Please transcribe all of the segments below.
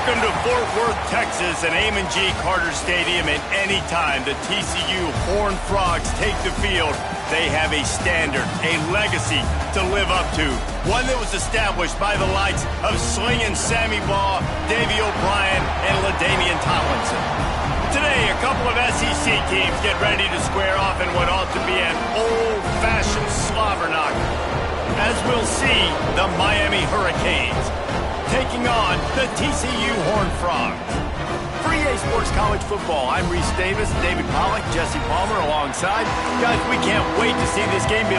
Welcome to Fort Worth, Texas, and Amon G. Carter Stadium. And anytime the TCU Horned Frogs take the field, they have a standard, a legacy to live up to. One that was established by the likes of Slingin' Sammy Baugh, Davey O'Brien, and LaDainian Tomlinson. Today, a couple of SEC teams get ready to square off in what ought to be an old-fashioned slobber knocker. As we'll see, the Miami Hurricanes taking on the TCU Horned Frogs. For EA Sports College Football, I'm Reese Davis, David Pollack, Jesse Palmer alongside. Guys, we can't wait to see this game be...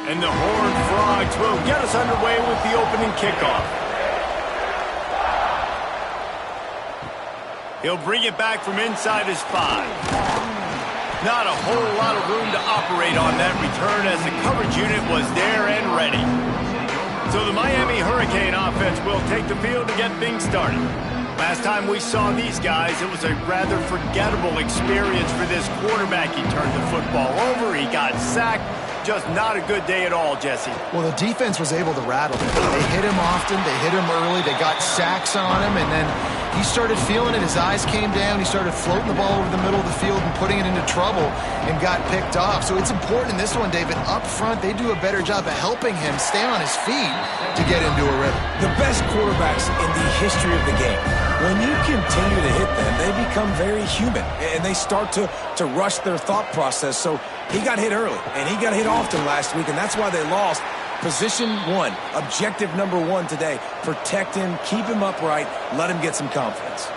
And the Horned Frogs will get us underway with the opening kickoff. He'll bring it back from inside his 5. Not a whole lot of room to operate on that return as the coverage unit was there and ready. So the Miami Hurricane offense will take the field to get things started. Last time we saw these guys, it was a rather forgettable experience for this quarterback. He turned the football over, he got sacked. Just not a good day at all, Jesse. Well, the defense was able to rattle him. They hit him often, they hit him early, they got sacks on him, and then he started feeling it. His eyes came down. He started floating the ball over the middle of the field and putting it into trouble and got picked off. So it's important in this one, David. Up front, they do a better job of helping him stay on his feet to get into a rhythm. The best quarterbacks in the history of the game, when you continue to hit them, they become very human, and they start to rush their thought process. So he got hit early, and he got hit often last week, and that's why they lost. Position 1, objective number 1 today. Protect him, keep him upright, let him get some confidence.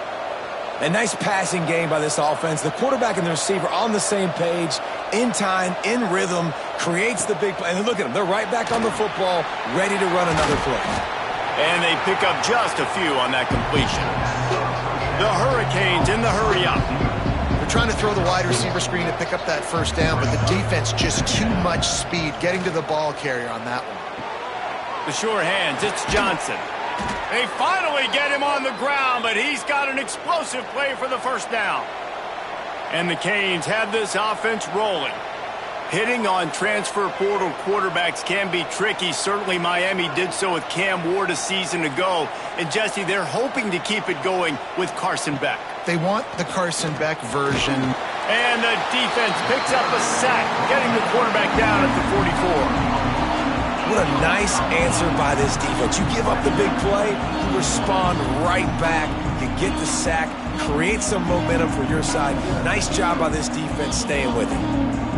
A nice passing game by this offense. The quarterback and the receiver on the same page, in time, in rhythm, creates the big play. And look at them, they're right back on the football, ready to run another play. And they pick up just a few on that completion. The Hurricanes in the hurry-up. They're trying to throw the wide receiver screen to pick up that first down, but the defense just too much speed getting to the ball carrier on that one. The sure hands, it's Johnson. They finally get him on the ground, but he's got an explosive play for the first down. And the Canes have this offense rolling. Hitting on transfer portal quarterbacks can be tricky. Certainly Miami did so with Cam Ward a season ago. And Jesse, they're hoping to keep it going with Carson Beck. They want the Carson Beck version. And the defense picks up a sack, getting the quarterback down at the 44. What a nice answer by this defense. You give up the big play, you respond right back, you get the sack, create some momentum for your side. Nice job by this defense staying with it.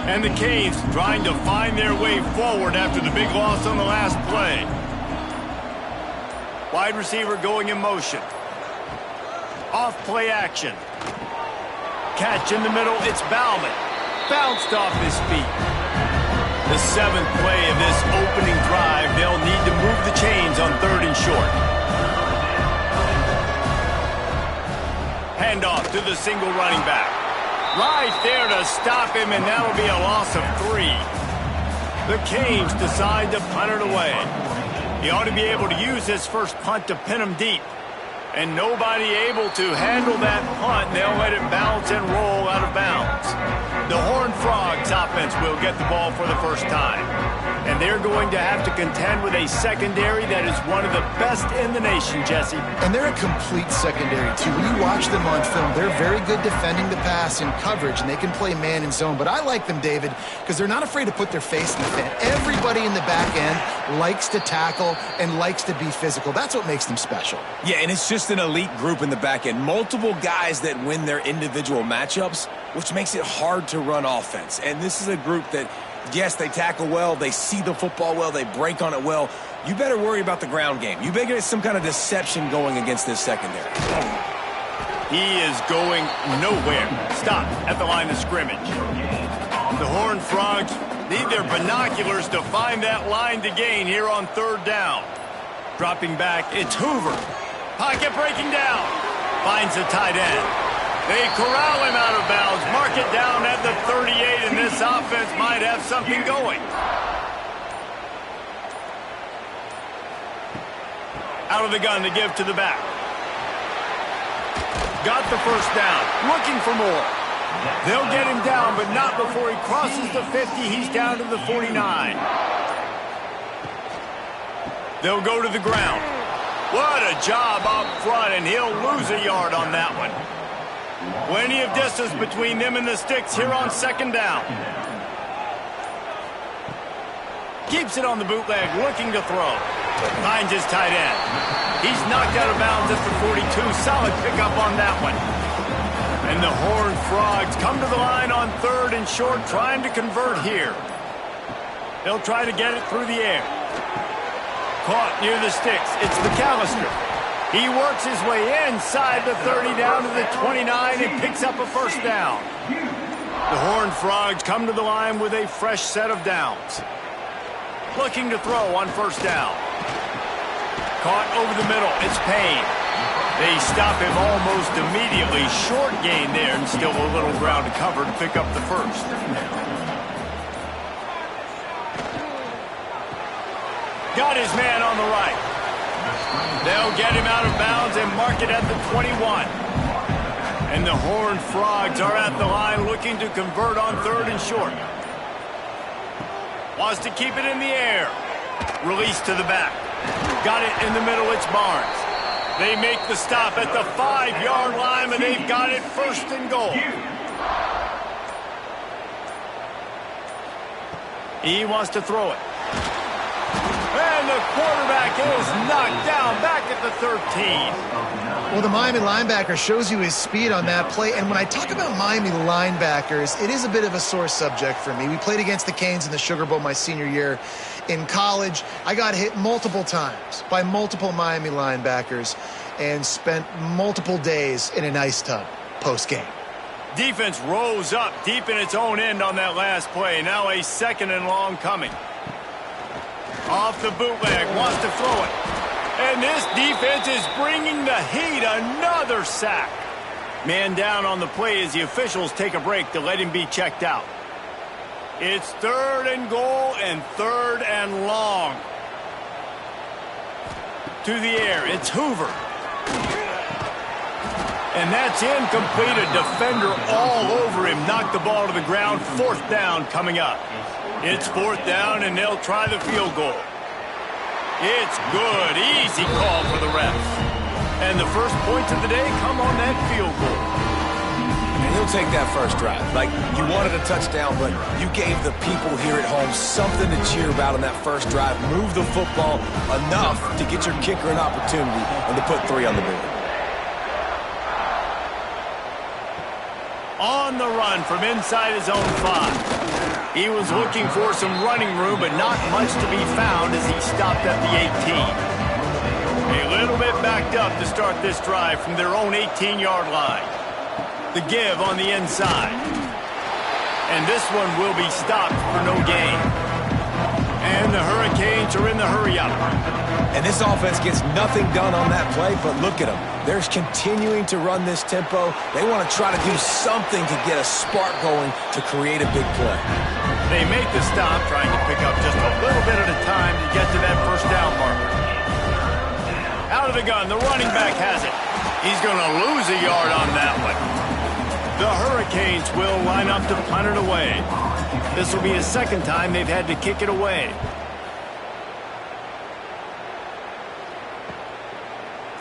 And the Canes trying to find their way forward after the big loss on the last play. Wide receiver going in motion. Off play action. Catch in the middle, it's Bauman. Bounced off his feet. The 7th play of this opening drive, they'll need to move the chains on 3rd and short. Handoff to the single running back. Right there to stop him, and that'll be a loss of 3. The Canes decide to punt it away. He ought to be able to use his first punt to pin him deep. And nobody able to handle that punt. They'll let it bounce and roll out of bounds. The Horned Frogs offense will get the ball for the first time. And they're going to have to contend with a secondary that is one of the best in the nation, Jesse. And they're a complete secondary, too. When you watch them on film, they're very good defending the pass in coverage, and they can play man and zone. But I like them, David, because they're not afraid to put their face in the fan. Everybody in the back end likes to tackle and likes to be physical. That's what makes them special. Yeah, and it's just an elite group in the back end. Multiple guys that win their individual matchups, which makes it hard to run offense. And this is a group that, yes, they tackle well, they see the football well, they break on it well. You better worry about the ground game. You better get some kind of deception going against this secondary. He is going nowhere. Stop at the line of scrimmage. The Horned Frogs need their binoculars to find that line to gain here on 3rd down. Dropping back, it's Hoover. Pocket breaking down. Finds the tight end. They corral him out of bounds. Mark it down at the 38, and this offense might have something going. Out of the gun to give to the back. Got the first down. Looking for more. They'll get him down, but not before he crosses the 50. He's down to the 49. They'll go to the ground. What a job up front, and he'll lose a yard on that one. Plenty of distance between them and the sticks here on second down. Keeps it on the bootleg, looking to throw. Finds his tight end. He's knocked out of bounds at the 42. Solid pickup on that one. And the Horned Frogs come to the line on third and short, trying to convert here. They'll try to get it through the air. Caught near the sticks. It's McAllister. He works his way inside the 30 down to the 29 and picks up a first down. The Horned Frogs come to the line with a fresh set of downs. Looking to throw on first down. Caught over the middle. It's Payne. They stop him almost immediately. Short gain there and still a little ground to cover to pick up the first. Got his man on the right. They'll get him out of bounds and mark it at the 21. And the Horned Frogs are at the line looking to convert on third and short. Wants to keep it in the air. Release to the back. Got it in the middle. It's Barnes. They make the stop at the 5-yard line, and they've got it first and goal. He wants to throw it. And the quarterback is knocked down back at the 13. Well, the Miami linebacker shows you his speed on that play. And when I talk about Miami linebackers, it is a bit of a sore subject for me. We played against the Canes in the Sugar Bowl my senior year in college. I got hit multiple times by multiple Miami linebackers and spent multiple days in an ice tub post-game. Defense rose up deep in its own end on that last play. Now a second and long coming. Off the bootleg, wants to throw it. And this defense is bringing the heat. Another sack. Man down on the play as the officials take a break to let him be checked out. It's third and goal and third and long. To the air, it's Hoover. And that's incomplete. A defender all over him. Knocked the ball to the ground. Fourth down coming up. It's fourth down, and they'll try the field goal. It's good. Easy call for the refs. And the first points of the day come on that field goal. And he'll take that first drive. Like, you wanted a touchdown, but you gave the people here at home something to cheer about on that first drive. Move the football enough to get your kicker an opportunity and to put 3 on the board. On the run from inside his own 5. He was looking for some running room, but not much to be found as he stopped at the 18. A little bit backed up to start this drive from their own 18-yard line. The give on the inside. And this one will be stopped for no gain. And the Hurricanes are in the hurry-up. And this offense gets nothing done on that play, but look at them. They're continuing to run this tempo. They want to try to do something to get a spark going to create a big play. They make the stop, trying to pick up just a little bit at a time to get to that first down marker. Out of the gun, the running back has it. He's going to lose a yard on that one. The Hurricanes will line up to punt it away. This will be the second time they've had to kick it away.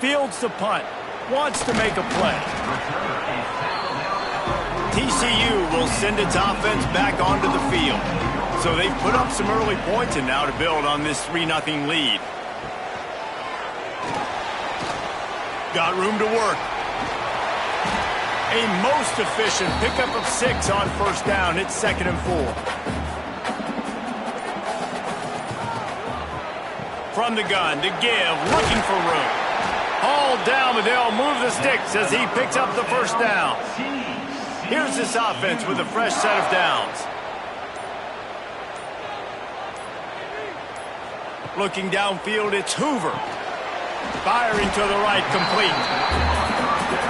Fields the punt. Wants to make a play. TCU will send its offense back onto the field. So they've put up some early points and now to build on this 3-0 lead. Got room to work. A most efficient pickup of 6 on first down. It's 2nd and 4. From the gun to give, looking for room. Hauled down, but they'll move the sticks as he picks up the first down. Here's this offense with a fresh set of downs. Looking downfield, it's Hoover. Firing to the right, complete.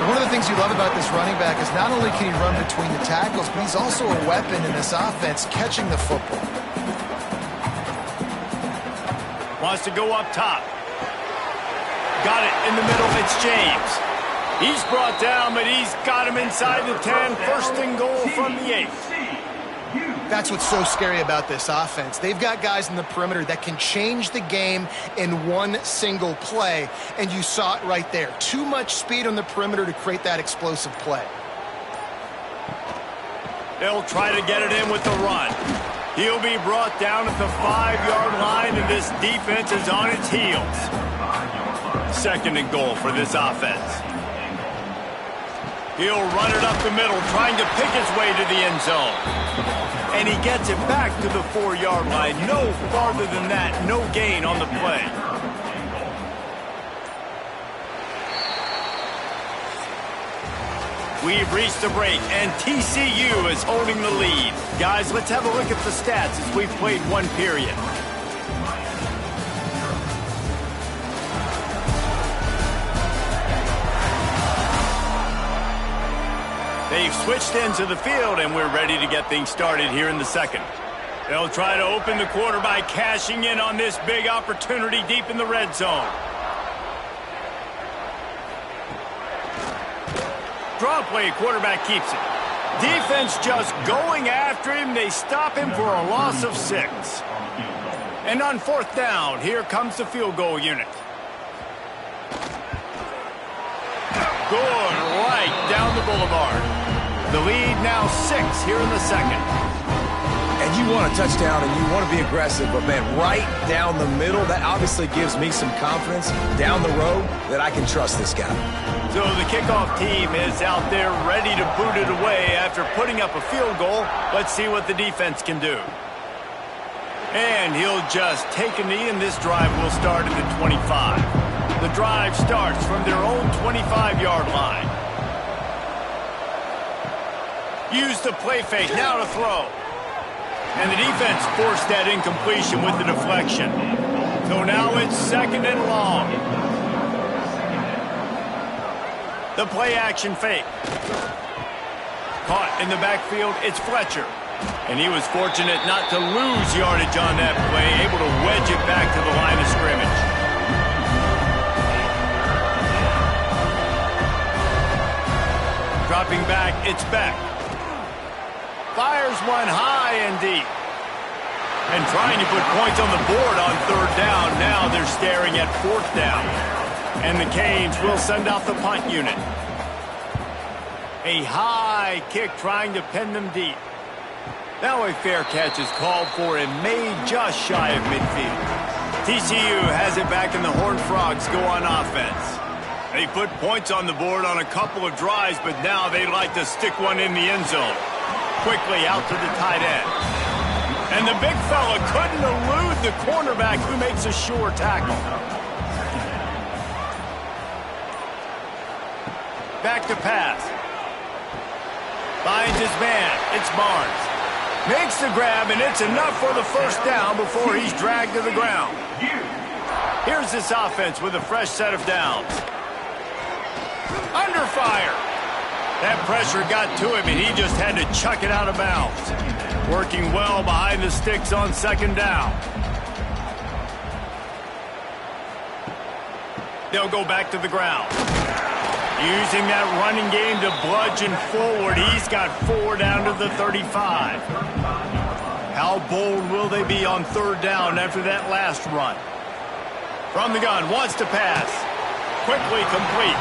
One of the things you love about this running back is not only can he run between the tackles, but he's also a weapon in this offense, catching the football. Wants to go up top. Got it in the middle. It's James. He's brought down, but he's got him inside the 10. First and goal from the 8. That's what's so scary about this offense. They've got guys in the perimeter that can change the game in one single play, and you saw it right there. Too much speed on the perimeter to create that explosive play. They'll try to get it in with the run. He'll be brought down at the 5-yard line, and this defense is on its heels. Second and goal for this offense. He'll run it up the middle, trying to pick his way to the end zone. And he gets it back to the 4-yard line. No farther than that, no gain on the play. We've reached the break, and TCU is holding the lead. Guys, let's have a look at the stats as we've played one period. They've switched into the field, and we're ready to get things started here in the second. They'll try to open the quarter by cashing in on this big opportunity deep in the red zone. Draw play, quarterback keeps it. Defense just going after him. They stop him for a loss of 6. And on fourth down, here comes the field goal unit. Good, right down the boulevard. The lead now 6 here in the second. And you want a touchdown and you want to be aggressive, but man, right down the middle, that obviously gives me some confidence down the road that I can trust this guy. So the kickoff team is out there ready to boot it away after putting up a field goal. Let's see what the defense can do. And he'll just take a knee, and this drive will start at the 25. The drive starts from their own 25-yard line. Use the play fake, now to throw. And the defense forced that incompletion with the deflection. So now it's second and long. The play action fake. Caught in the backfield, it's Fletcher. And he was fortunate not to lose yardage on that play, able to wedge it back to the line of scrimmage. Dropping back, it's Beck. Fires one high and deep. And trying to put points on the board on third down. Now they're staring at fourth down. And the Canes will send out the punt unit. A high kick trying to pin them deep. Now a fair catch is called for and made just shy of midfield. TCU has it back, and the Horned Frogs go on offense. They put points on the board on a couple of drives, but now they'd like to stick one in the end zone. Quickly out to the tight end. And the big fella couldn't elude the cornerback, who makes a sure tackle. Back to pass. Finds his man. It's Barnes. Makes the grab, and it's enough for the first down before he's dragged to the ground. Here's this offense with a fresh set of downs. Under fire. That pressure got to him, and he just had to chuck it out of bounds. Working well behind the sticks on second down. They'll go back to the ground. Using that running game to bludgeon forward. He's got 4 down to the 35. How bold will they be on third down after that last run? From the gun, wants to pass. Quickly complete.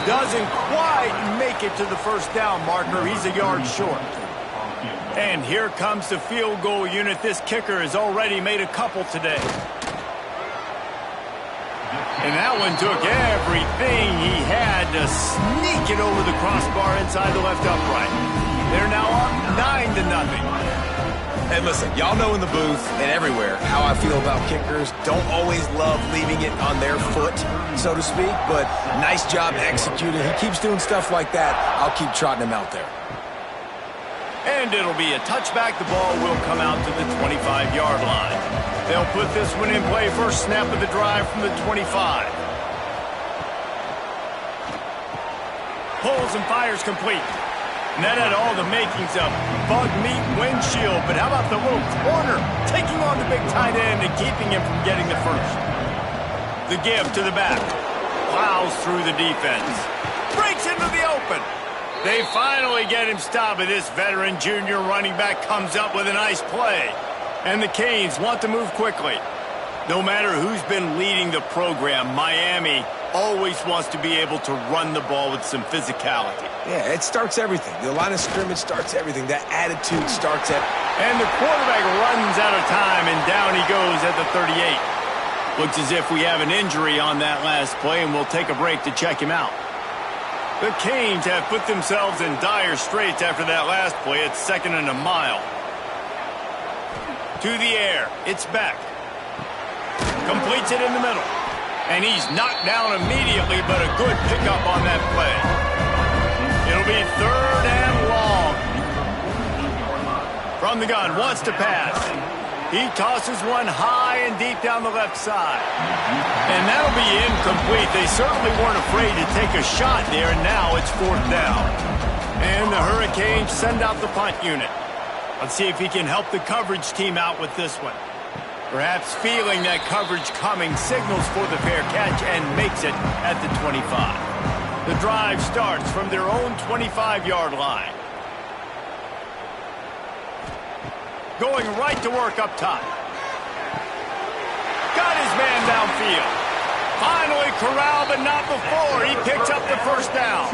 Doesn't quite make it to the first down marker. He's a yard short. And here comes the field goal unit. This kicker has already made a couple today. And that one took everything he had to sneak it over the crossbar inside the left upright. They're now up 9-0. And listen, y'all know in the booth and everywhere how I feel about kickers. Don't always love leaving it on their foot, so to speak, but nice job executing. He keeps doing stuff like that. I'll keep trotting him out there. And it'll be a touchback. The ball will come out to the 25-yard line. They'll put this one in play. First snap of the drive from the 25. Pulls and fires complete. And that had all the makings of bug meat windshield. But how about the little corner taking on the big tight end and keeping him from getting the first? The give to the back. Plows through the defense. breaks into the open. They finally get him stopped, but this veteran junior running back comes up with a nice play. And the Canes want to move quickly. No matter who's been leading the program, Miami always wants to be able to run the ball with some physicality. Yeah, it starts everything. The line of scrimmage starts everything. That attitude starts it. And the quarterback runs out of time, and down he goes at the 38. Looks as if we have an injury on that last play, and we'll take a break to check him out. The Canes have put themselves in dire straits after that last play. It's 2nd and a mile. To the air. It's back. Completes it in the middle. And he's knocked down immediately, but a good pickup on that play. It'll be 3rd and long. From the gun, wants to pass. He tosses one high and deep down the left side. And that'll be incomplete. They certainly weren't afraid to take a shot there, and now it's 4th down. And the Hurricanes send out the punt unit. Let's see if he can help the coverage team out with this one. Perhaps feeling that coverage coming, signals for the fair catch and makes it at the 25. The drive starts from their own 25-yard line. Going right to work up top. Got his man downfield. Finally corralled, but not before. He picks up the 1st down.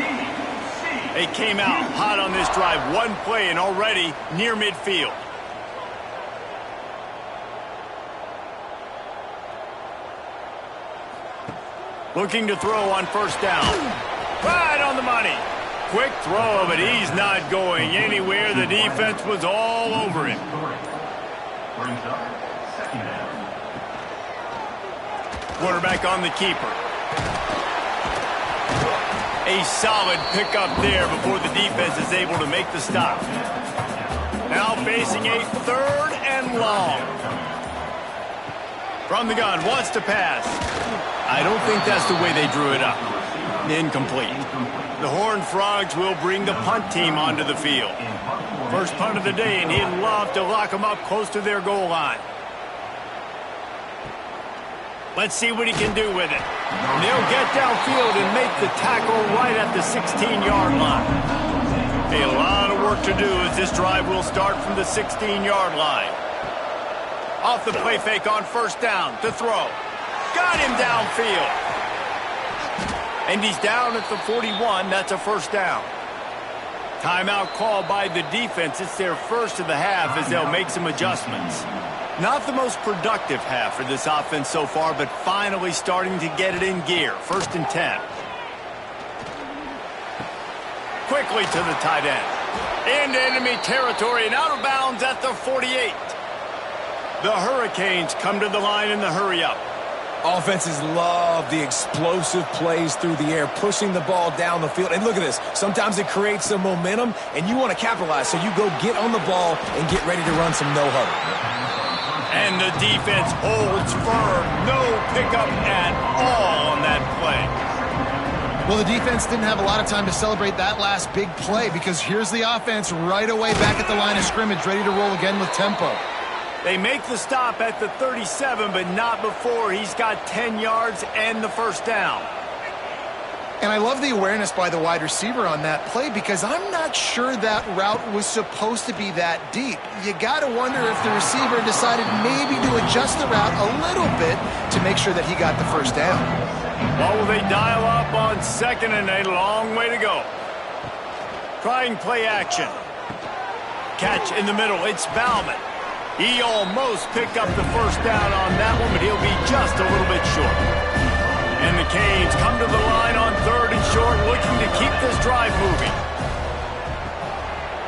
They came out hot on this drive. One play and already near midfield. Looking to throw on 1st down. Right on the money. Quick throw, but he's not going anywhere. The defense was all over him. Quarterback on the keeper. A solid pickup there before the defense is able to make the stop. Now facing a 3rd and long. From the gun, wants to pass. I don't think that's the way they drew it up. Incomplete. The Horned Frogs will bring the punt team onto the field. First punt of the day, and he'd love to lock them up close to their goal line. Let's see what he can do with it. And he'll get downfield and make the tackle right at the 16-yard line. A lot of work to do as this drive will start from the 16-yard line. Off the play fake on 1st down to throw. Got him downfield. And he's down at the 41. That's a 1st down. Timeout called by the defense. It's their first of the half as they'll make some adjustments. Not the most productive half for this offense so far, but finally starting to get it in gear. 1st and 10. Quickly to the tight end. Into enemy territory and out of bounds at the 48. The Hurricanes come to the line in the hurry-up. Offenses love the explosive plays through the air, pushing the ball down the field. And look at this. Sometimes it creates some momentum, and you want to capitalize. So you go get on the ball and get ready to run some no-huddle. And the defense holds firm. No pickup at all on that play. Well, the defense didn't have a lot of time to celebrate that last big play because here's the offense right away back at the line of scrimmage, ready to roll again with tempo. They make the stop at the 37, but not before he's got 10 yards and the 1st down. And I love the awareness by the wide receiver on that play because I'm not sure that route was supposed to be that deep. You got to wonder if the receiver decided maybe to adjust the route a little bit to make sure that he got the 1st down. Well, will they dial up on 2nd and a long way to go? Trying play action. Catch in the middle. It's Bauman. He almost picked up the 1st down on that one, but he'll be just a little bit short. And the Canes come to the line on 3rd and short, looking to keep this drive moving.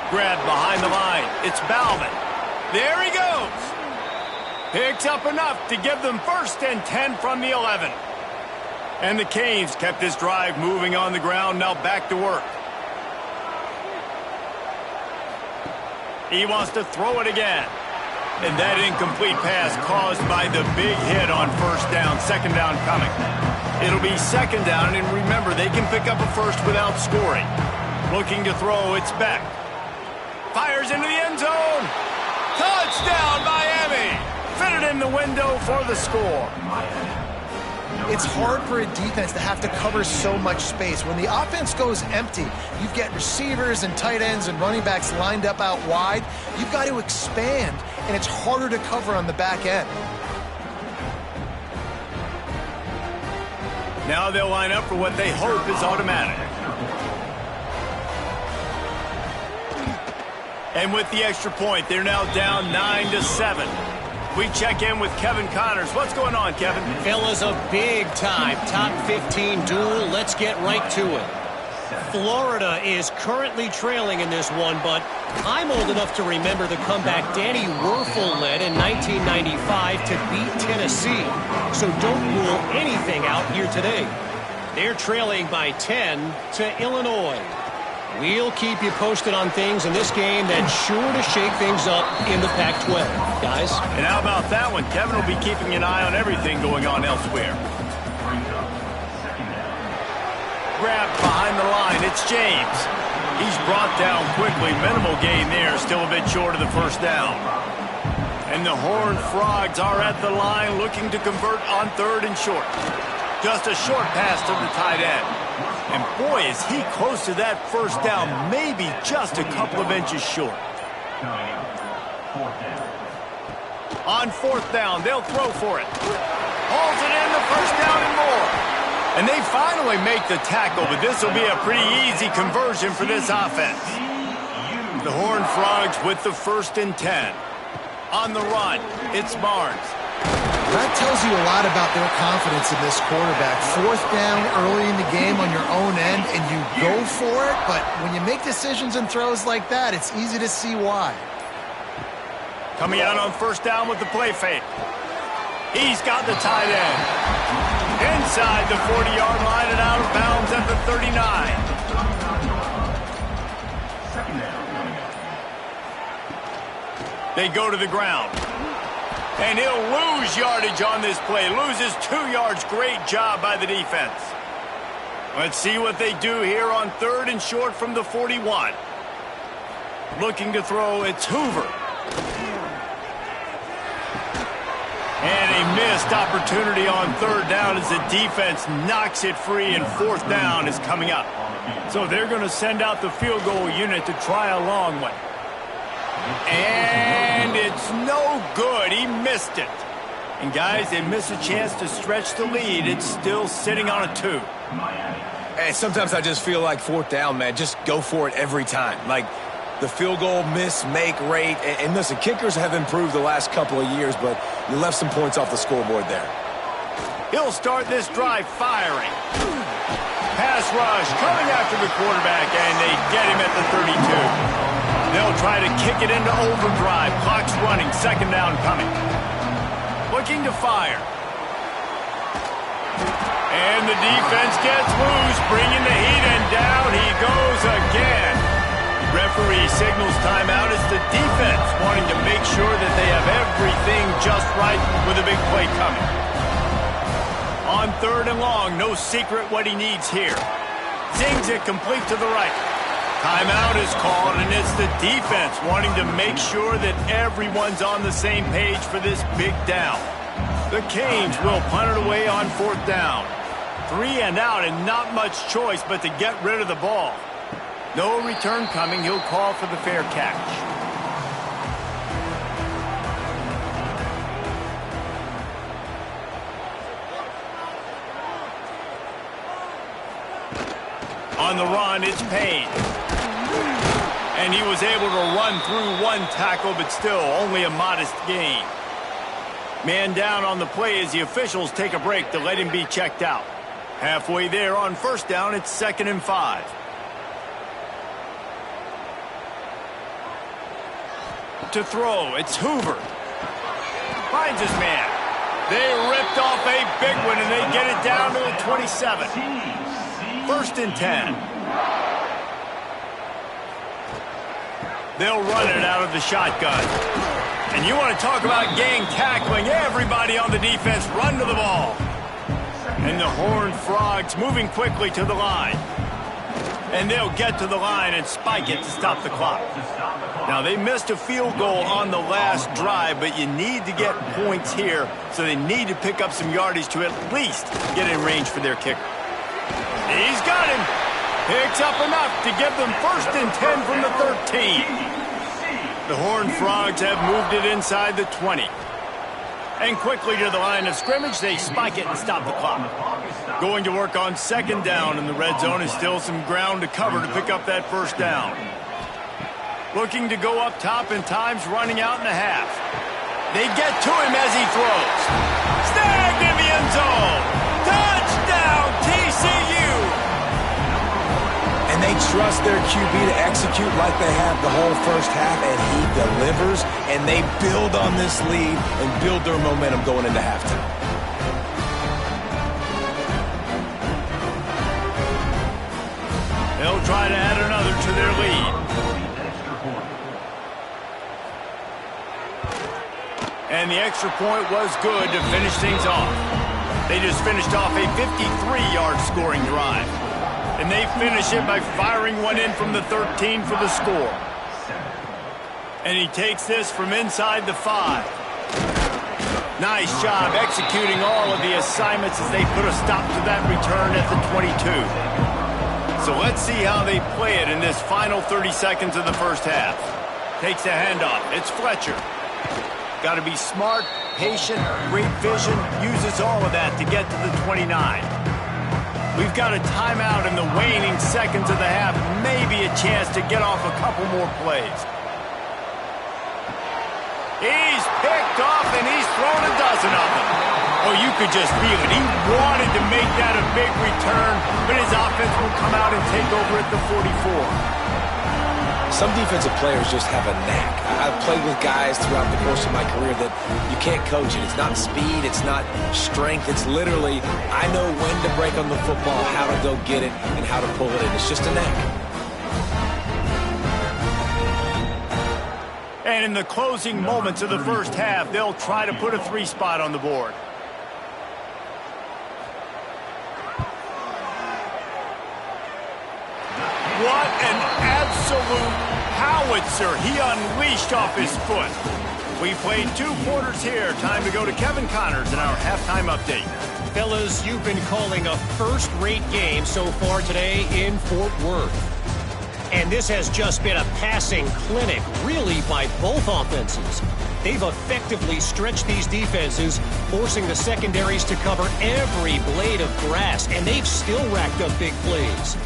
Grab behind the line. It's Bauman. There he goes. Picks up enough to give them 1st and 10 from the 11. And the Canes kept this drive moving on the ground, now back to work. He wants to throw it again. And that incomplete pass caused by the big hit on 1st down, 2nd down coming. It'll be 2nd down, and remember, they can pick up a 1st without scoring. Looking to throw, it's Beck. Fires into the end zone. Touchdown, Miami. Fitted in the window for the score. It's hard for a defense to have to cover so much space. When the offense goes empty, you've got receivers and tight ends and running backs lined up out wide. You've got to expand, and it's harder to cover on the back end. Now they'll line up for what they hope is automatic. And with the extra point, they're now down 9-7. We check in with Kevin Connors. What's going on, Kevin? Fellas, a big-time top 15 duel. Let's get right to it. Florida is currently trailing in this one, but I'm old enough to remember the comeback Danny Werfel led in 1995 to beat Tennessee. So don't rule anything out here today. They're trailing by 10 to Illinois. We'll keep you posted on things in this game that's sure to shake things up in the Pac-12. Guys? And how about that one? Kevin will be keeping an eye on everything going on elsewhere. Grabbed behind the line. It's James. He's brought down quickly. Minimal gain there. Still a bit short of the first down. And the Horned Frogs are at the line looking to convert on 3rd and short. Just a short pass to the tight end. And boy, is he close to that first down, maybe just a couple of inches short. On 4th down, they'll throw for it. Hauls it in, the first down and more. And they finally make the tackle, but this will be a pretty easy conversion for this offense. The Horned Frogs with the 1st and 10. On the run, it's Barnes. That tells you a lot about their confidence in this quarterback. 4th down early in the game on your own end, and you go for it, but when you make decisions and throws like that, it's easy to see why. Coming out on 1st down with the play fake. He's got the tight end. Inside the 40-yard line and out of bounds at the 39. They go to the ground. And he'll lose yardage on this play. Loses 2 yards. Great job by the defense. Let's see what they do here on 3rd and short from the 41. Looking to throw, it's Hoover. And a missed opportunity on 3rd down as the defense knocks it free, and 4th down is coming up. So they're going to send out the field goal unit to try a long one. And it's no good. He missed it. And guys, they miss a chance to stretch the lead. It's still sitting on a 2. Hey, sometimes I just feel like 4th down, man. Just go for it every time. Like the field goal miss-make rate. And listen, kickers have improved the last couple of years, but you left some points off the scoreboard there. He'll start this drive firing. Pass rush coming after the quarterback, and they get him at the 32. They'll try to kick it into overdrive. Clock's running. 2nd down coming. Looking to fire. And the defense gets loose, bringing the heat, and down he goes again. Referee signals timeout as the defense wanting to make sure that they have everything just right with a big play coming. On 3rd and long, no secret what he needs here. Zings it complete to the right. Timeout is called, and it's the defense wanting to make sure that everyone's on the same page for this big down. The Canes will punt it away on 4th down. 3 and out, and not much choice but to get rid of the ball. No return coming. He'll call for the fair catch. On the run, it's Payne. And he was able to run through 1 tackle, but still only a modest gain. Man down on the play as the officials take a break to let him be checked out. Halfway there on 1st down, it's 2nd and 5. To throw, it's Hoover. Finds his man. They ripped off a big one, and they get it down to the 27. 1st and 10. They'll run it out of the shotgun. And you want to talk about gang tackling. Everybody on the defense run to the ball. And the Horned Frogs moving quickly to the line. And they'll get to the line and spike it to stop the clock. Now, they missed a field goal on the last drive, but you need to get points here, so they need to pick up some yardage to at least get in range for their kicker. He's got him. Picks up enough to give them 1st and 10 from the 13. The Horned Frogs have moved it inside the 20. And quickly to the line of scrimmage, they spike it and stop the clock. Going to work on 2nd down in the red zone, is still some ground to cover to pick up that 1st down. Looking to go up top, and time's running out in the half. They get to him as he throws. Snagged in the end zone. Touchdown, TCU! And they trust their QB to execute like they have the whole first half, and he delivers, and they build on this lead and build their momentum going into halftime. They'll try to add another to their lead. And the extra point was good to finish things off. They just finished off a 53-yard scoring drive. And they finish it by firing one in from the 13 for the score. And he takes this from inside the 5. Nice job executing all of the assignments as they put a stop to that return at the 22. So let's see how they play it in this final 30 seconds of the first half. Takes a handoff. It's Fletcher. Got to be smart, patient, great vision, uses all of that to get to the 29. We've got a timeout in the waning seconds of the half, maybe a chance to get off a couple more plays. He's picked off and he's thrown a dozen of them. Oh, you could just feel it. He wanted to make that a big return, but his offense will come out and take over at the 44. Some defensive players just have a knack. I've played with guys throughout the course of my career that you can't coach it. It's not speed, it's not strength. It's literally, I know when to break on the football, how to go get it, and how to pull it in. It's just a knack. And in the closing moments of the first half, they'll try to put a 3 spot on the board. What an absolute howitzer he unleashed off his foot. We played 2 quarters here. Time to go to Kevin Connors in our halftime update. Fellas, you've been calling a first-rate game so far today in Fort Worth. And this has just been a passing clinic, really, by both offenses. They've effectively stretched these defenses, forcing the secondaries to cover every blade of grass, and they've still racked up big plays.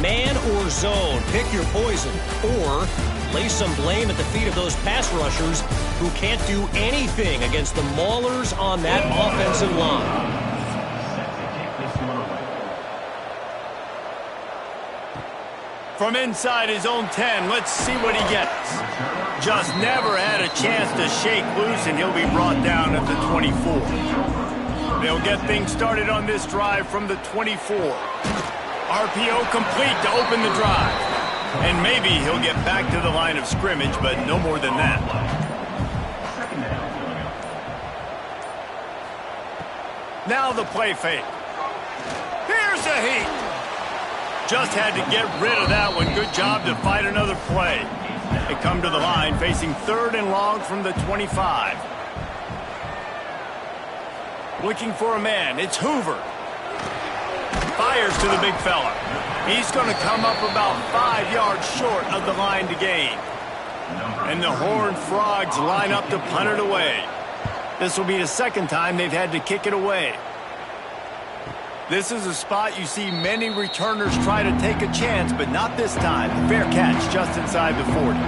Man or zone, pick your poison, or lay some blame at the feet of those pass rushers who can't do anything against the maulers on that offensive line. From inside his own 10, let's see what he gets. Just never had a chance to shake loose, and he'll be brought down at the 24. They'll get things started on this drive from the 24. RPO complete to open the drive. And maybe he'll get back to the line of scrimmage, but no more than that. Now the play fake. Here's a heat. Just had to get rid of that one. Good job to fight another play. They come to the line facing 3rd and long from the 25. Looking for a man. It's Hoover. Fires to the big fella. He's going to come up about 5 yards short of the line to gain. And the Horned Frogs line up to punt it away. This will be the 2nd time they've had to kick it away. This is a spot you see many returners try to take a chance, but not this time. Fair catch just inside the 40.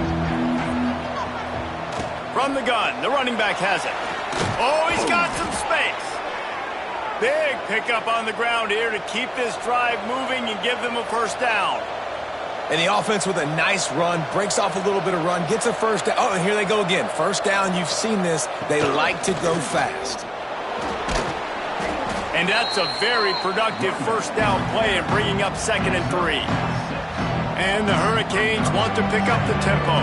From the gun, the running back has it. Oh, he's got some space. Big pickup on the ground here to keep this drive moving and give them a 1st down. And the offense with a nice run, breaks off a little bit of run, gets a 1st down. Oh, and here they go again. 1st down, you've seen this. They like to go fast. And that's a very productive 1st down play in bringing up 2nd and 3. And the Hurricanes want to pick up the tempo.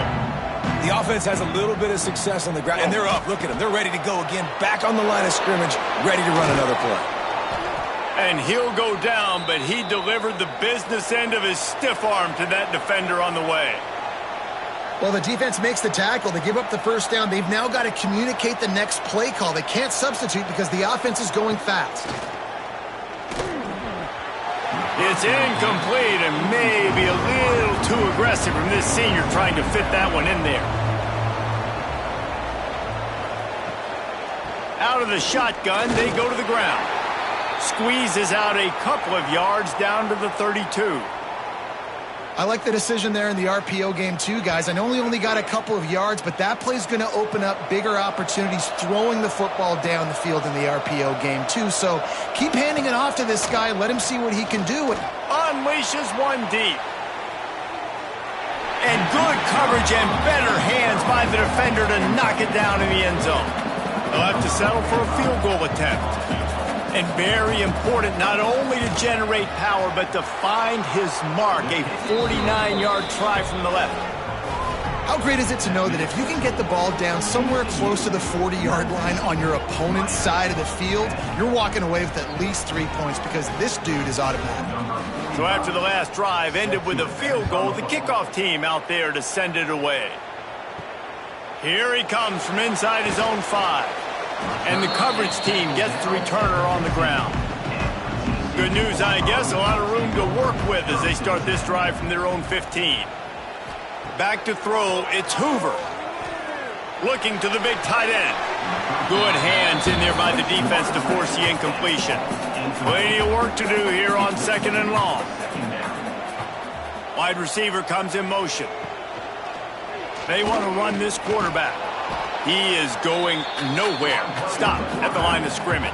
The offense has a little bit of success on the ground, and they're up. Look at them. They're ready to go again, back on the line of scrimmage, ready to run another play. And he'll go down, but he delivered the business end of his stiff arm to that defender on the way. Well, the defense makes the tackle. They give up the first down. They've now got to communicate the next play call. They can't substitute because the offense is going fast. It's incomplete and maybe a little too aggressive from this senior trying to fit that one in there. Out of the shotgun, they go to the ground. Squeezes out a couple of yards down to the 32. I like the decision there in the RPO game too, guys. I know he only got a couple of yards, but that play's going to open up bigger opportunities throwing the football down the field in the RPO game too. So keep handing it off to this guy. Let him see what he can do. Unleashes one deep. And good coverage and better hands by the defender to knock it down in the end zone. They'll have to settle for a field goal attempt. And very important not only to generate power, but to find his mark. A 49-yard try from the left. How great is it to know that if you can get the ball down somewhere close to the 40-yard line on your opponent's side of the field, you're walking away with at least 3 points because this dude is automatic. So after the last drive ended with a field goal, the kickoff team out there to send it away. Here he comes from inside his own 5. And the coverage team gets the returner on the ground. Good news, I guess, a lot of room to work with as they start this drive from their own 15. Back to throw, it's Hoover. Looking to the big tight end. Good hands in there by the defense to force the incompletion. Plenty of work to do here on 2nd and long. Wide receiver comes in motion. They want to run this quarterback. He is going nowhere. Stop at the line of scrimmage.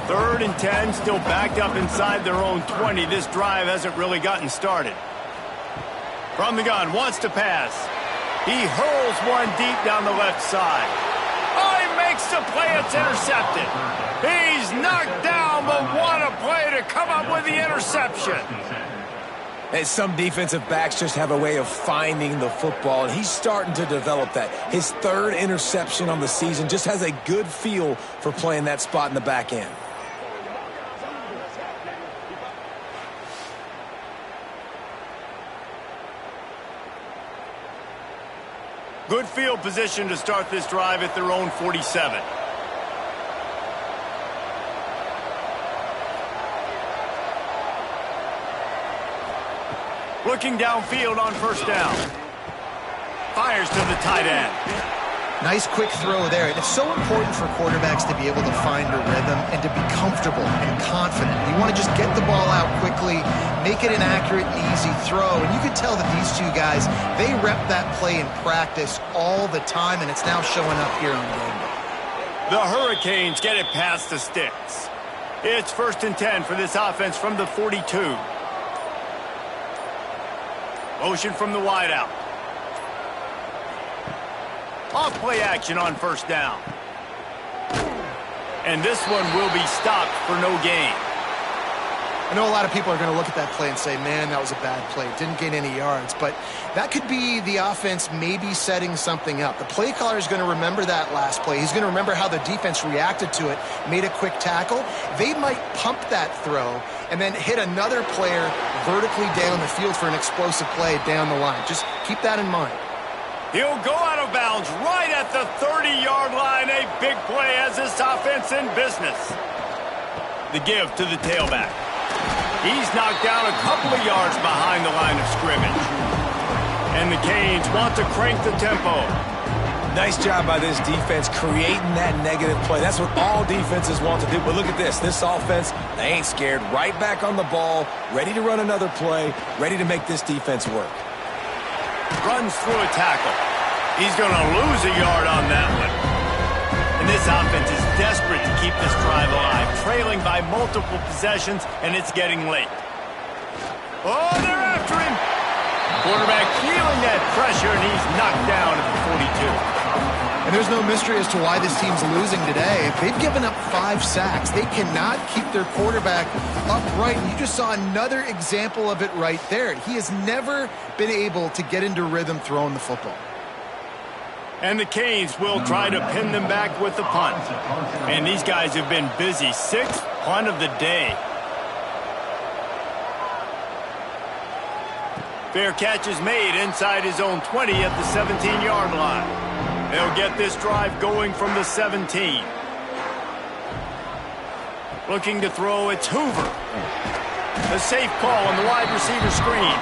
3rd and 10, still backed up inside their own 20. This drive hasn't really gotten started. From the gun, wants to pass. He hurls one deep down the left side. Oh, he makes the play. It's intercepted. He's knocked down, but what a play to come up with the interception. And some defensive backs just have a way of finding the football, and he's starting to develop that. His 3rd interception on the season, just has a good feel for playing that spot in the back end. Good field position to start this drive at their own 47. Looking downfield on 1st down. Fires to the tight end. Nice quick throw there. And it's so important for quarterbacks to be able to find a rhythm and to be comfortable and confident. You want to just get the ball out quickly, make it an accurate and easy throw. And you can tell that these two guys, they rep that play in practice all the time, and it's now showing up here on game day. The Hurricanes get it past the sticks. It's 1st and 10 for this offense from the 42. Motion from the wideout. Off play action on 1st down. And this one will be stopped for no gain. I know a lot of people are going to look at that play and say, man, that was a bad play. Didn't gain any yards. But that could be the offense maybe setting something up. The play caller is going to remember that last play. He's going to remember how the defense reacted to it, made a quick tackle. They might pump that throw and then hit another player vertically down the field for an explosive play down the line. Just keep that in mind. He'll go out of bounds right at the 30-yard line. A big play as this offense in business. The give to the tailback. He's knocked down a couple of yards behind the line of scrimmage. And the Canes want to crank the tempo. Nice job by this defense creating that negative play. That's what all defenses want to do. But look at this. This offense, they ain't scared. Right back on the ball, ready to run another play, ready to make this defense work. Runs through a tackle. He's going to lose a yard on that one. And this offense is desperate to keep this drive alive, trailing by multiple possessions, and it's getting late. Oh, they're after him. Quarterback feeling that pressure, and he's knocked down at the 42. And there's no mystery as to why this team's losing today. They've given up 5 sacks. They cannot keep their quarterback upright. And you just saw another example of it right there. He has never been able to get into rhythm throwing the football. And the Canes will try to pin them back with the punt. And these guys have been busy. 6th punt of the day. Fair catch is made inside his own 20 at the 17-yard line. They'll get this drive going from the 17. Looking to throw, it's Hoover. A safe call on the wide receiver screen.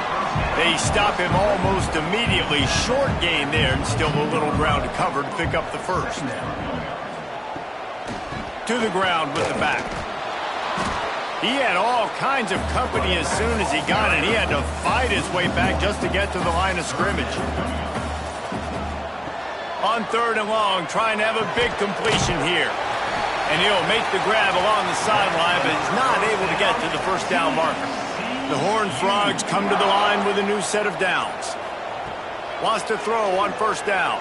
They stop him almost immediately. Short gain there, and still a little ground to cover to pick up the first. To the ground with the back. He had all kinds of company as soon as he got it. He had to fight his way back just to get to the line of scrimmage. On 3rd and long, trying to have a big completion here. And he'll make the grab along the sideline, but he's not able to get to the first down marker. The Horned Frogs come to the line with a new set of downs. Wants to throw on 1st down.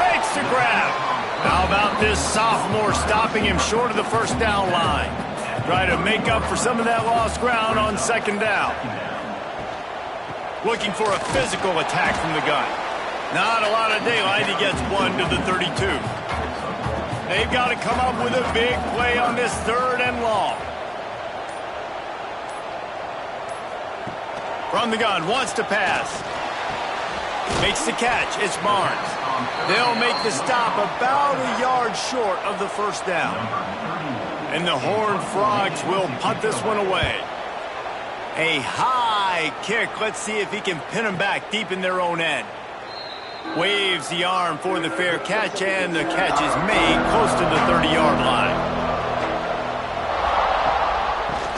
Makes the grab. How about this sophomore stopping him short of the first down line? Try to make up for some of that lost ground on 2nd down. Looking for a physical attack from the gun. Not a lot of daylight. He gets 1 to the 32. They've got to come up with a big play on this 3rd and long. From the gun, wants to pass. Makes the catch. It's Barnes. They'll make the stop about a yard short of the first down. And the Horned Frogs will punt this one away. A high kick. Let's see if he can pin them back deep in their own end. Waves the arm for the fair catch, and the catch is made close to the 30-yard line.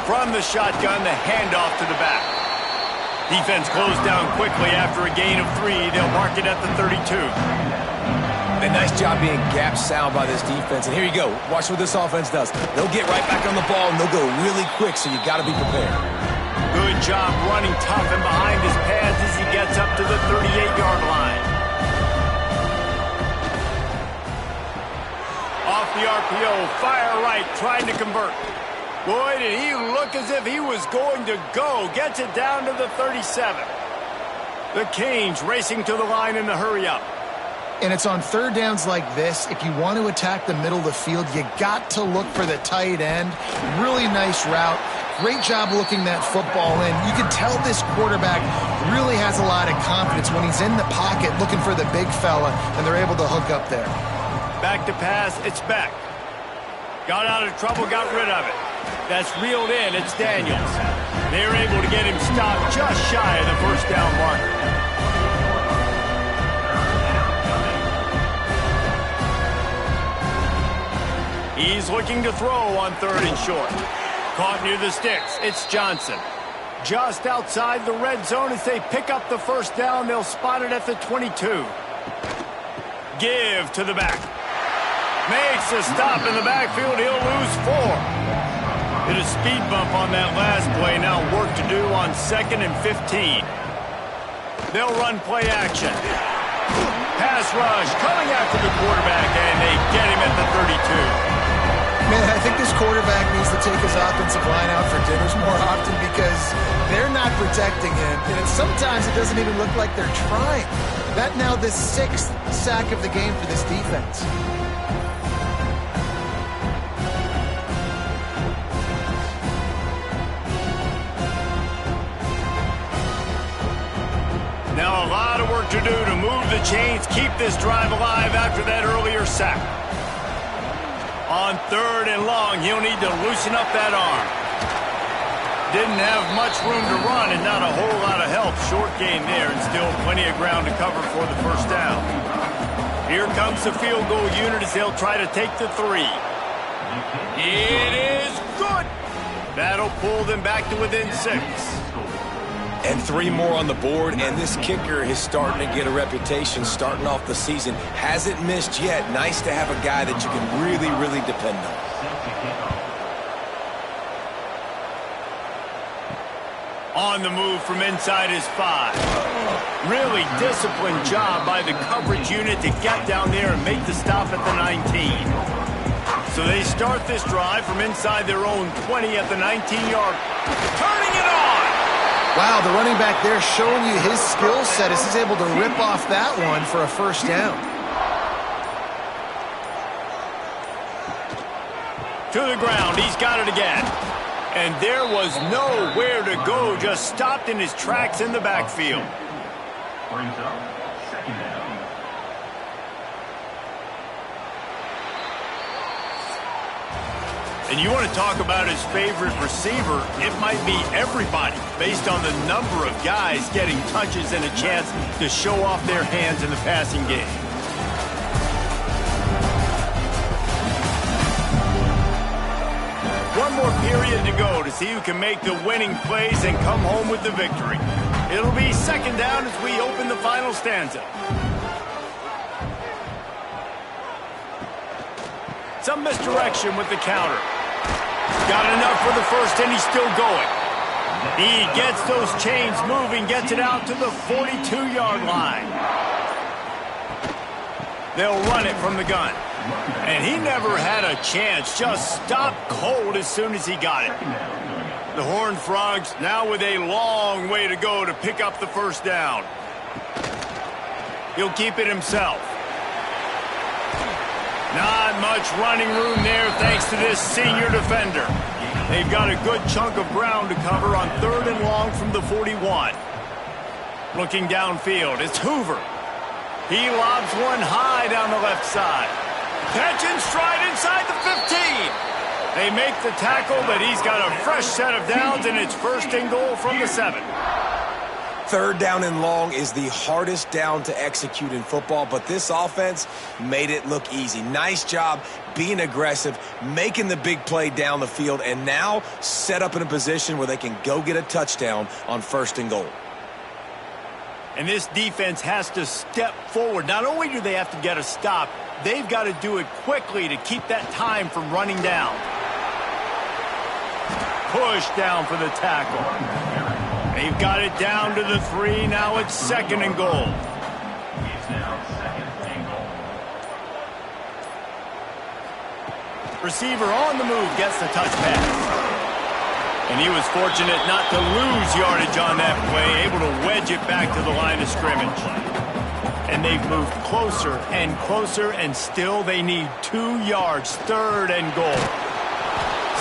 From the shotgun, the handoff to the back. Defense closed down quickly after a gain of 3. They'll mark it at the 32. A nice job being gap sound by this defense. And here you go. Watch what this offense does. They'll get right back on the ball, and they'll go really quick, so you got to be prepared. Good job running tough and behind his pads as he gets up to the 38-yard line. Off the RPO, fire right, trying to convert. Boy, did he look as if he was going to go. Gets it down to the 37. The Canes racing to the line in the hurry-up. And it's on 3rd downs like this. If you want to attack the middle of the field, you got to look for the tight end. Really nice route. Great job looking that football in. You can tell this quarterback really has a lot of confidence when he's in the pocket looking for the big fella, and they're able to hook up there. Back to pass, it's back. Got out of trouble, got rid of it. That's reeled in, it's Daniels. They're able to get him stopped just shy of the first down marker. He's looking to throw on 3rd and short. Caught near the sticks, it's Johnson. Just outside the red zone as they pick up the first down. They'll spot it at the 22. Give to the back. Makes a stop in the backfield. He'll lose 4. Hit a speed bump on that last play. Now work to do on 2nd and 15. They'll run play action. Pass rush coming after the quarterback, and they get him at the 32. Man, I think this quarterback needs to take his offensive line out for dinners more often because they're not protecting him. And sometimes it doesn't even look like they're trying. That now the 6th sack of the game for this defense. Now a lot of work to do to move the chains, keep this drive alive after that earlier sack. On 3rd and long, he'll need to loosen up that arm. Didn't have much room to run and not a whole lot of help. Short gain there and still plenty of ground to cover for the first down. Here comes the field goal unit as they'll try to take the 3. It is good. That'll pull them back to within 6. And 3 more on the board, and this kicker is starting to get a reputation starting off the season. Hasn't missed yet. Nice to have a guy that you can really, really depend on. On the move from inside his 5. Really disciplined job by the coverage unit to get down there and make the stop at the 19. So they start this drive from inside their own 20 at the 19-yard. Turning it on! Wow, the running back there showing you his skill set as he's able to rip off that one for a first down. To the ground, he's got it again. And there was nowhere to go, just stopped in his tracks in the backfield. Brings up second down. And you want to talk about his favorite receiver, it might be everybody, based on the number of guys getting touches and a chance to show off their hands in the passing game. One more period to go to see who can make the winning plays and come home with the victory. It'll be second down as we open the final stanza. Some misdirection with the counter. Got enough for the first, and he's still going. He gets those chains moving, gets it out to the 42-yard line. They'll run it from the gun. And he never had a chance, just stopped cold as soon as he got it. The Horned Frogs now with a long way to go to pick up the first down. He'll keep it himself. Not much running room there thanks to this senior defender. They've got a good chunk of ground to cover on 3rd and long from the 41. Looking downfield, it's Hoover. He lobs one high down the left side. Catch in stride inside the 15. They make the tackle, but he's got a fresh set of downs, and it's 1st and goal from the 7. 3rd down and long is the hardest down to execute in football, but this offense made it look easy. Nice job being aggressive, making the big play down the field, and now set up in a position where they can go get a touchdown on 1st and goal. And this defense has to step forward. Not only do they have to get a stop, they've got to do it quickly to keep that time from running down. Push down for the tackle. They've got it down to the 3. Now it's 2nd and goal. It's now 2nd and goal. Receiver on the move gets the touch pass. And he was fortunate not to lose yardage on that play, able to wedge it back to the line of scrimmage. And they've moved closer and closer, and still they need 2 yards, 3rd and goal.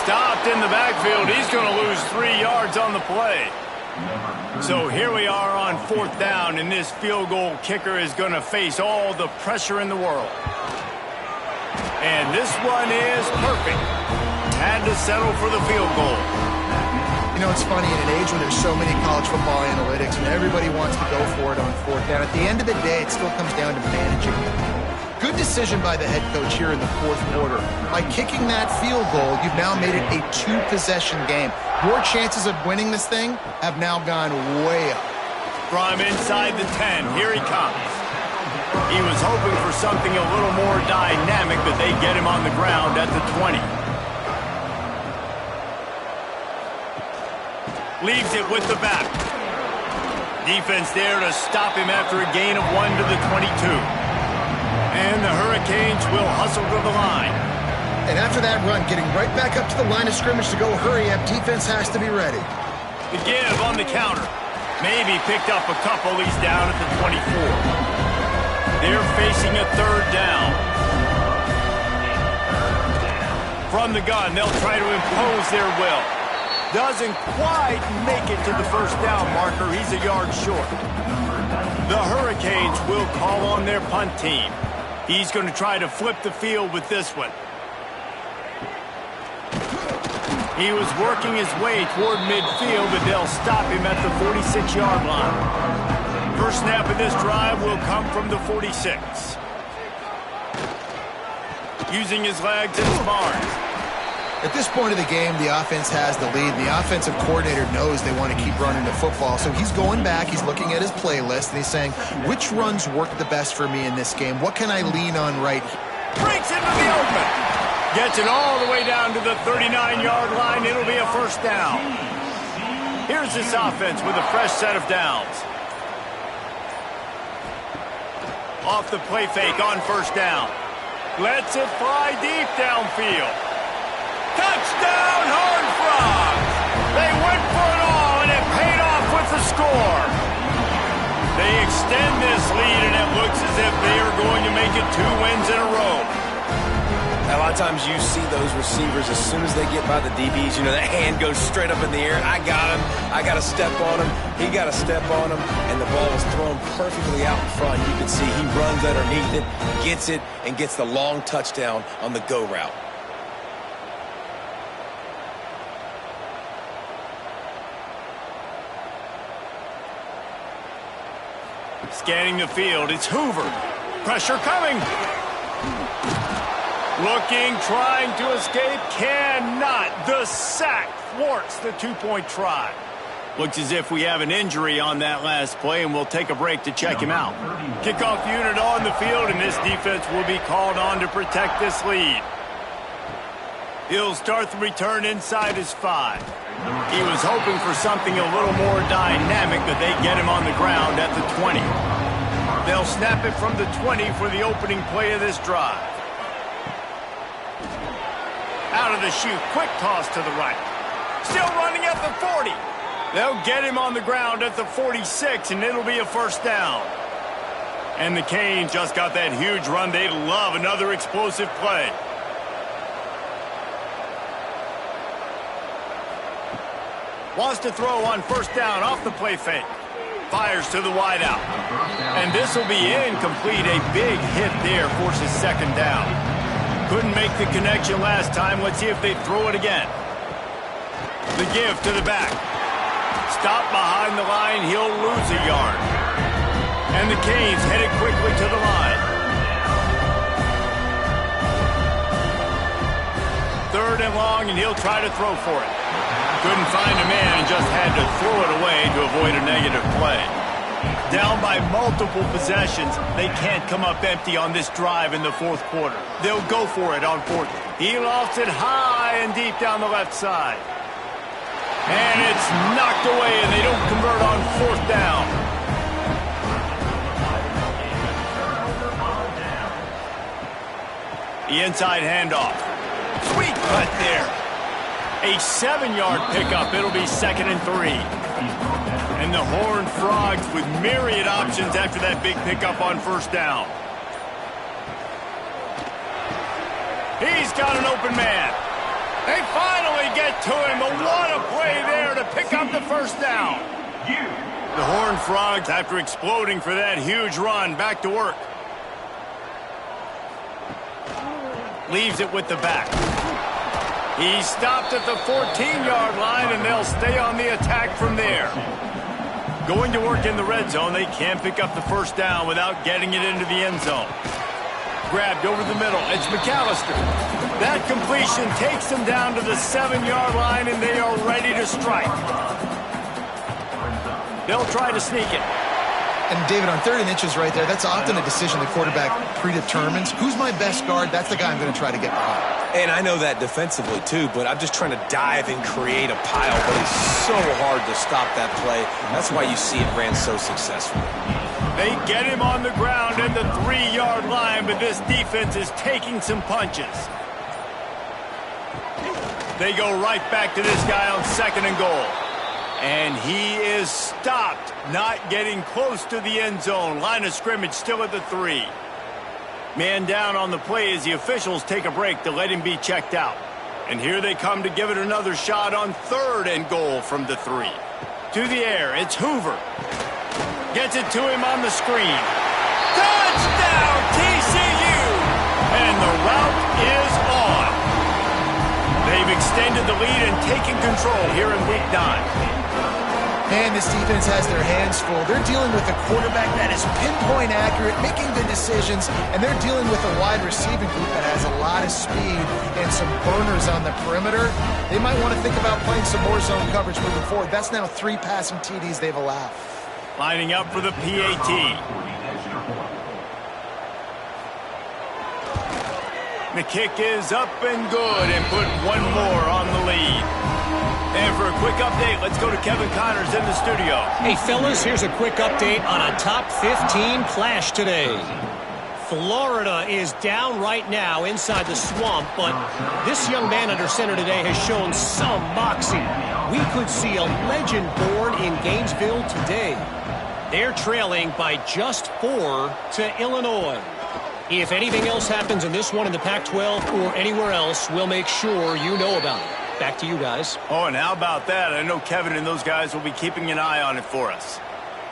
Stopped in the backfield. He's going to lose 3 yards on the play. So here we are on 4th down, and this field goal kicker is going to face all the pressure in the world. And this one is perfect. Had to settle for the field goal. You know, it's funny, in an age when there's so many college football analytics and everybody wants to go for it on 4th down, at the end of the day, it still comes down to managing. Good decision by the head coach here in the 4th quarter. By kicking that field goal, you've now made it a 2-possession game. Your chances of winning this thing have now gone way up. From inside the 10, here he comes. He was hoping for something a little more dynamic, but they get him on the ground at the 20. Leaves it with the back. Defense there to stop him after a gain of 1 to the 22. And the Hurricanes will hustle to the line. And after that run, getting right back up to the line of scrimmage to go hurry up, defense has to be ready. The give on the counter. Maybe picked up a couple. He's down at the 24. They're facing a 3rd down. From the gun, they'll try to impose their will. Doesn't quite make it to the 1st down marker. He's a yard short. The Hurricanes will call on their punt team. He's going to try to flip the field with this one. He was working his way toward midfield, but they'll stop him at the 46-yard line. First snap of this drive will come from the 46. Using his legs and his arms. At this point of the game, the offense has the lead. The offensive coordinator knows they want to keep running the football. So he's going back, he's looking at his playlist, and he's saying, which runs work the best for me in this game? What can I lean on right here? Breaks into the open. Gets it all the way down to the 39-yard line. It'll be a 1st down. Here's this offense with a fresh set of downs. Off the play fake on 1st down. Lets it fly deep downfield. Touchdown, Horned Frogs! They went for it all, and it paid off with the score. They extend this lead, and it looks as if they are going to make it 2 wins in a row. A lot of times you see those receivers, as soon as they get by the DBs, you know, that hand goes straight up in the air. I got him. I got to step on him. He got to step on him. And the ball was thrown perfectly out in front. You can see he runs underneath it, gets it, and gets the long touchdown on the go route. Scanning the field, it's Hoover. Pressure coming. Looking, trying to escape, cannot. The sack thwarts the two-point try. Looks as if we have an injury on that last play, and we'll take a break to check him out. Kickoff unit on the field, and this defense will be called on to protect this lead. He'll start the return inside his 5. He was hoping for something a little more dynamic, but they get him on the ground at the 20. They'll snap it from the 20 for the opening play of this drive. Out of the chute, quick toss to the right. Still running at the 40. They'll get him on the ground at the 46, and it'll be a first down. And the Canes just got that huge run. They love another explosive play. Wants to throw on first down off the play fake. Fires to the wideout. And this will be incomplete. A big hit there forces second down. Couldn't make the connection last time. Let's see if they throw it again. The give to the back. Stop behind the line. He'll lose a yard. And the Canes headed quickly to the line. 3rd and long, and he'll try to throw for it. Couldn't find a man and just had to throw it away to avoid a negative play. Down by multiple possessions, they can't come up empty on this drive in the 4th quarter. They'll go for it on 4th. He lofts it high and deep down the left side. And it's knocked away, and they don't convert on 4th down. The inside handoff. Sweet cut there. A 7-yard pickup. It'll be 2nd and 3. And the Horned Frogs with myriad options after that big pickup on first down. He's got an open man. They finally get to him, but what a play there to pick up the first down. The Horned Frogs, after exploding for that huge run, back to work. Leaves it with the back. He stopped at the 14-yard line, and they'll stay on the attack from there. Going to work in the red zone, they can't pick up the first down without getting it into the end zone. Grabbed over the middle. It's McAllister. That completion takes them down to the 7-yard line, and they are ready to strike. They'll try to sneak it. And, David, on 3rd and inches right there, that's often a decision the quarterback predetermines. Who's my best guard? That's the guy I'm going to try to get behind. And I know that defensively, too, but I'm just trying to dive and create a pile, but it's so hard to stop that play. That's why you see it ran so successfully. They get him on the ground at the 3-yard line, but this defense is taking some punches. They go right back to this guy on 2nd and goal. And he is stopped, not getting close to the end zone. Line of scrimmage still at the 3. Man down on the play as the officials take a break to let him be checked out. And here they come to give it another shot on 3rd and goal from the 3. To the air, it's Hoover. Gets it to him on the screen. Touchdown, TCU! And the route is on. They've extended the lead and taken control here in Week 9. And this defense has their hands full. They're dealing with a quarterback that is pinpoint accurate, making good decisions, and they're dealing with a wide receiving group that has a lot of speed and some burners on the perimeter. They might want to think about playing some more zone coverage moving forward. That's now 3 passing TDs they've allowed. Lining up for the PAT. The kick is up and good and put one more on the lead. And for a quick update, let's go to Kevin Connors in the studio. Hey, fellas, here's a quick update on a top 15 clash today. Florida is down right now inside the swamp, but this young man under center today has shown some moxie. We could see a legend born in Gainesville today. They're trailing by just 4 to Illinois. If anything else happens in this one in the Pac-12 or anywhere else, we'll make sure you know about it. Back to you guys. Oh, and how about that? I know Kevin and those guys will be keeping an eye on it for us.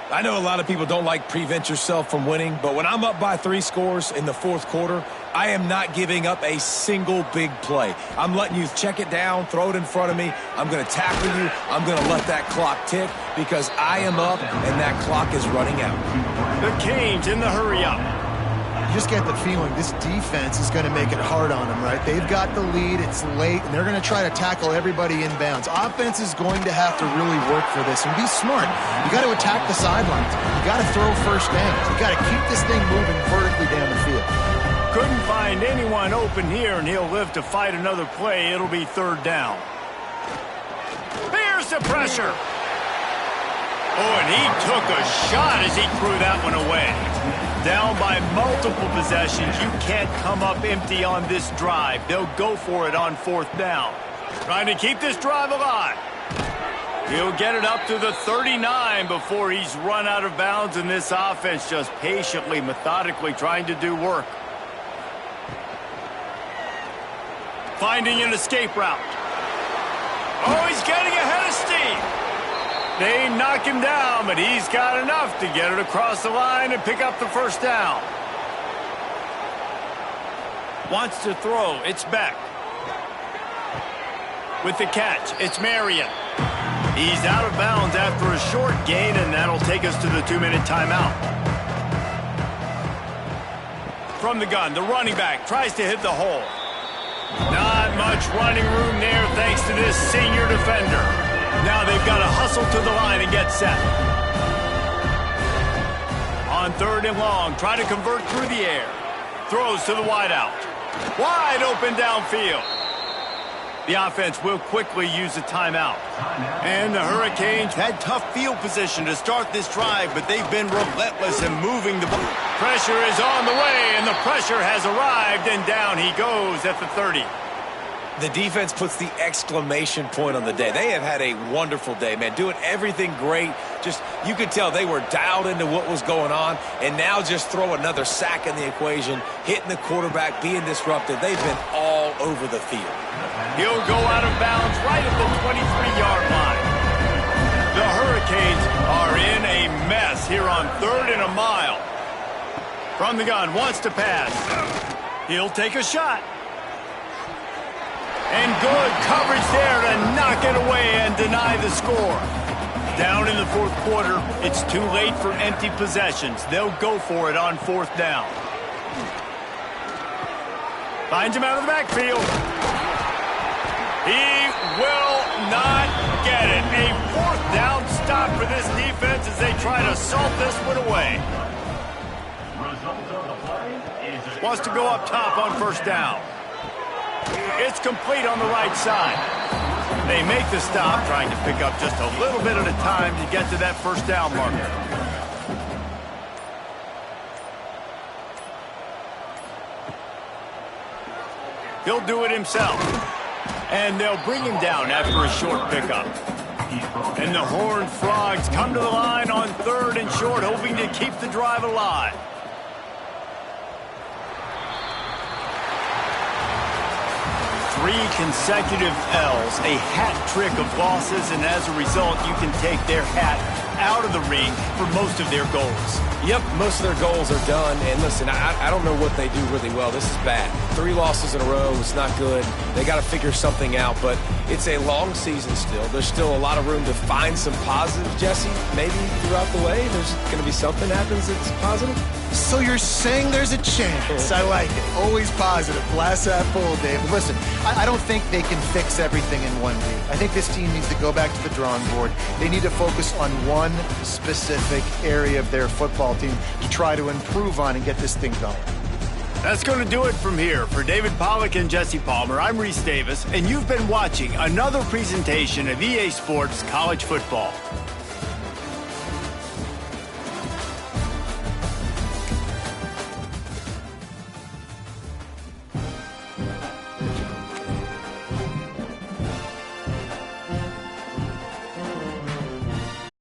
I know a lot of people don't like prevent yourself from winning, but when I'm up by 3 scores in the fourth quarter, I am not giving up a single big play. I'm letting you check it down, throw it in front of me. I'm going to tackle you. I'm going to let that clock tick because I am up and that clock is running out. The Canes in the hurry up. You just get the feeling this defense is going to make it hard on them, right? They've got the lead, it's late, and they're going to try to tackle everybody inbounds. Offense is going to have to really work for this and be smart. You got to attack the sidelines. You got to throw first downs. You got to keep this thing moving vertically down the field. Couldn't find anyone open here, and he'll live to fight another play. It'll be third down. Here's the pressure. Oh, and he took a shot as he threw that one away. Down by multiple possessions. You can't come up empty on this drive. They'll go for it on fourth down. Trying to keep this drive alive. He'll get it up to the 39 before he's run out of bounds, and this offense just patiently, methodically trying to do work. Finding an escape route. Oh, he's getting ahead of steam. They knock him down, but he's got enough to get it across the line and pick up the first down. Wants to throw. It's Beck. With the catch, it's Marion. He's out of bounds after a short gain, and that'll take us to the 2-minute timeout. From the gun, the running back tries to hit the hole. Not much running room there thanks to this senior defender. Now they've got to hustle to the line and get set. On third and long, try to convert through the air. Throws to the wideout. Wide open downfield. The offense will quickly use a timeout. And the Hurricanes had tough field position to start this drive, but they've been relentless in moving the ball. Pressure is on the way, and the pressure has arrived, and down he goes at the 30. The defense puts the exclamation point on the day. They have had a wonderful day, man, doing everything great. Just, you could tell they were dialed into what was going on, and now just throw another sack in the equation, hitting the quarterback, being disruptive. They've been all over the field. He'll go out of bounds right at the 23-yard line. The Hurricanes are in a mess here on third and a mile. From the gun, wants to pass. He'll take a shot. And good coverage there to knock it away and deny the score. Down in the fourth quarter, it's too late for empty possessions. They'll go for it on fourth down. Finds him out of the backfield. He will not get it. A fourth down stop for this defense as they try to salt this one away. Wants to go up top on first down. It's complete on the right side. They make the stop, trying to pick up just a little bit at a time to get to that first down marker. He'll do it himself. And they'll bring him down after a short pickup. And the Horned Frogs come to the line on third and short, hoping to keep the drive alive. Three consecutive L's, a hat trick of losses, and as a result, you can take their hat out of the ring for most of their goals. Yep, most of their goals are done. And listen, I don't know what they do really well. This is bad. 3 losses in a row. It's not good. They got to figure something out, but it's a long season still. There's still a lot of room to find some positives, Jesse. Maybe throughout the way, there's going to be something happens that's positive. So you're saying there's a chance. I like it. Always positive. Glass half full, Dave. Listen, I don't think they can fix everything in one week. I think this team needs to go back to the drawing board. They need to focus on one specific area of their football team to try to improve on and get this thing going. That's going to do it from here. For David Pollack and Jesse Palmer, I'm Reese Davis, and you've been watching another presentation of EA Sports College Football.